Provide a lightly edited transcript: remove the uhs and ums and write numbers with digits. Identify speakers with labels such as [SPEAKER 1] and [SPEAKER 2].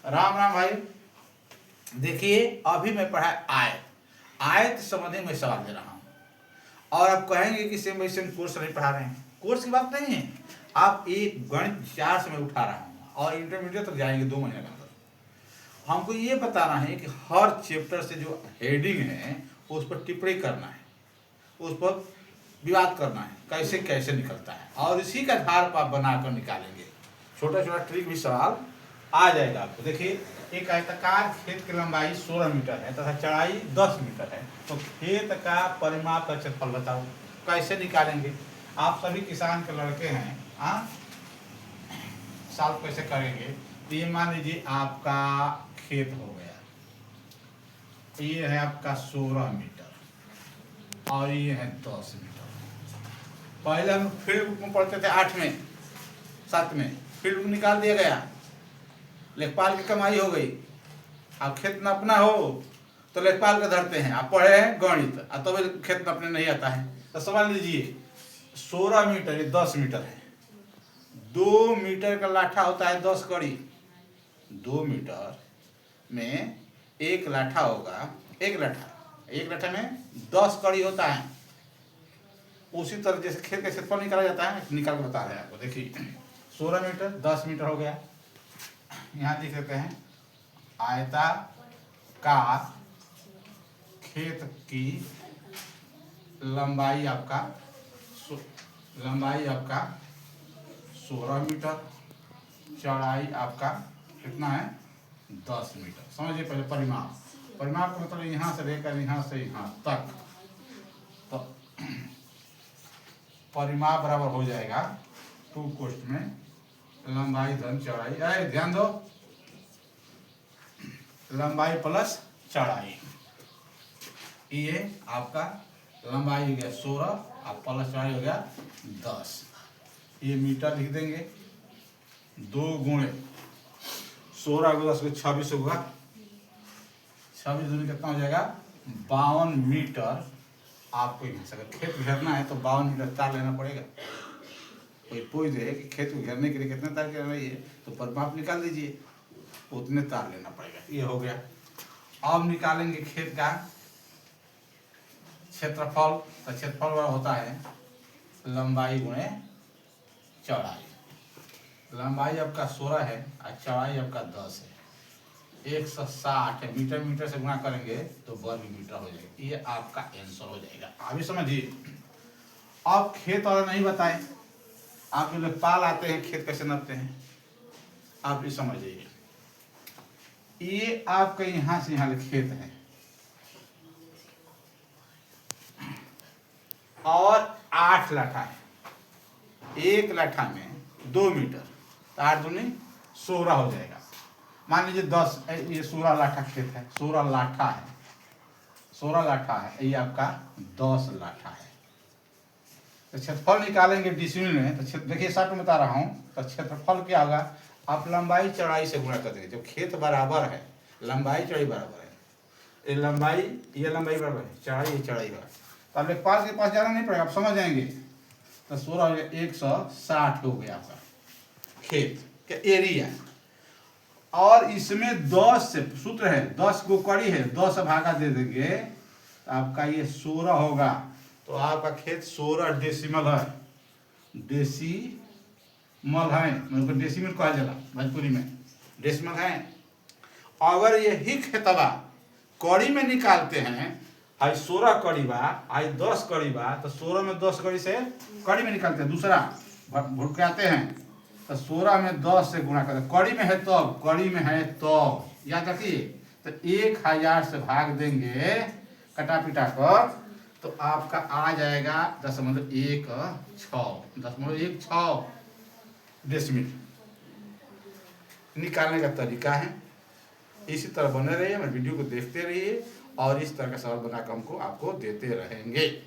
[SPEAKER 1] राम राम भाई। देखिए अभी मैं पढ़ा आयत आयत संबंधी मैं सवाल दे रहा हूँ और आप कहेंगे कि सेम वैसे कोर्स नहीं पढ़ा रहे हैं। कोर्स की बात नहीं है, आप एक गणित 4 से मैं उठा रहा हूँ और इंटरमीडिएट तक जाएंगे 2 महीने के अंदर। हमको ये बताना है कि हर चैप्टर से जो हेडिंग है उस पर टिप्पणी करना है, उस पर विवाद करना है, कैसे कैसे निकलता है और इसी का आधार पर आप बनाकर निकालेंगे। छोटा छोटा ट्रिक भी सवाल आ जाएगा आपको। देखिए एक आयताकार खेत की लंबाई 16 मीटर है तथा चौड़ाई 10 मीटर है, तो खेत का परिमाप का क्षेत्रफल बताओ। कैसे निकालेंगे? आप सभी किसान के लड़के हैं, हाँ सॉल्व कैसे करेंगे? तो ये मान लीजिए आपका खेत हो गया, ये है आपका 16 मीटर और ये है 10 मीटर। पहले हम फील्ड बुक में पढ़ते थे 8 में 7 में, फील्ड बुक निकाल दिया गया, लेखपाल की कमाई हो गई। आप खेत नापना हो तो लेखपाल का धरते हैं। आप पढ़े हैं गणित, तो खेत नापने नहीं आता है तो समझ लीजिए 16 मीटर ये 10 मीटर है। 2 मीटर का लाठा होता है 10 कड़ी। 2 मीटर में एक लाठा होगा, एक लाठा में 10 कड़ी होता है। उसी तरह जैसे खेत का क्षेत्रफल निकाला जाता है, निकाल के बता रहे हैं आपको। देखिए 16 मीटर 10 मीटर हो गया। यहाँ लिख लेते हैं आयताकार खेत की लंबाई आपका 16 मीटर, चौड़ाई आपका कितना है 10 मीटर। समझिए पहले परिमाप का मतलब यहाँ से लेकर यहाँ से यहाँ तक, तो परिमाप बराबर हो जाएगा 2 कोष्ठ में लंबाई धन चौड़ाई। अरे ध्यान दो, लंबाई प्लस चौड़ाई। ये आपका लंबाई हो गया 16 और प्लस चौड़ाई हो गया 10। ये मीटर लिख देंगे। 2 गुणे 16 को 10 को 26 होगा। 26 दूनी कितना हो जाएगा 52 मीटर। आपको यहाँ से अगर खेत घेरना है तो 52 मीटर तार लेना पड़ेगा। कोई पूछ दे कि खेत को घेरने के लिए कितने तार की रही है तो परिमाप निकाल दीजिए, उतने तार लेना पड़ेगा। ये हो गया। अब निकालेंगे खेत का क्षेत्रफल। तो क्षेत्रफल होता है लंबाई गुणे चौड़ाई। लंबाई आपका 16 है और चौड़ाई आपका 10 है। 160 है, मीटर से गुणा करेंगे तो वर्ग मीटर हो जाएगा। ये आपका आंसर हो जाएगा। अभी समझिए। अब खेत वाला नहीं बताए, आप लोग पाल आते हैं खेत कैसे नापते हैं, आप भी समझिए। ये आपका यहाँ से यहाँ खेत है और 8 लाठा है। एक लाठा में 2 मीटर, तो 8 दूनी 16 हो जाएगा। मान लीजिए 10, ये 16 लाठा खेत है, 16 लाठा है, 16 लाठा है, ये आपका 10 लाठा है। तो क्षेत्रफल निकालेंगे डिसिमिल में। तो देखिए 60 में बता रहा हूँ, तो क्षेत्रफल क्या होगा, आप लंबाई चौड़ाई से गुणा कर देंगे। जब खेत बराबर है, लंबाई चौड़ाई बराबर है, ये लंबाई बराबर है, चौड़ाई ये चौड़ाई बराबर। तो आप लेखपाल के पास जाना नहीं पड़ेगा, आप समझ जाएंगे। तो 16 हो गया 160 हो गया आपका खेत का एरिया। और इसमें 10 से सूत्र है, 10 को कड़ी है, 10 भागा दे देंगे तो आपका ये 16 होगा। तो आपका खेत 16 डेसिमल है। डेसिमल है मतलब डेसिमल कहा जाला भोजपुरी में, डेसिमल है। अगर यही खेतवा कड़ी में निकालते हैं, आई 16 कड़ी बा, आई 10 कड़ी बा, तो 16 में 10 कड़ी से कड़ी में निकालते हैं, दूसरा भुटकाते हैं, तो 16 में 10 से गुणा करते। कड़ी में है तो, कड़ी में है तो याद रखिए। तो 1000 से भाग देंगे कटा पिटा कर, तो आपका आ जाएगा 0.16 डेसिमल। निकालने का तरीका है। इसी तरह बने रहिए, हमारे वीडियो को देखते रहिए और इस तरह का सवाल बनाकर हमको आपको देते रहेंगे।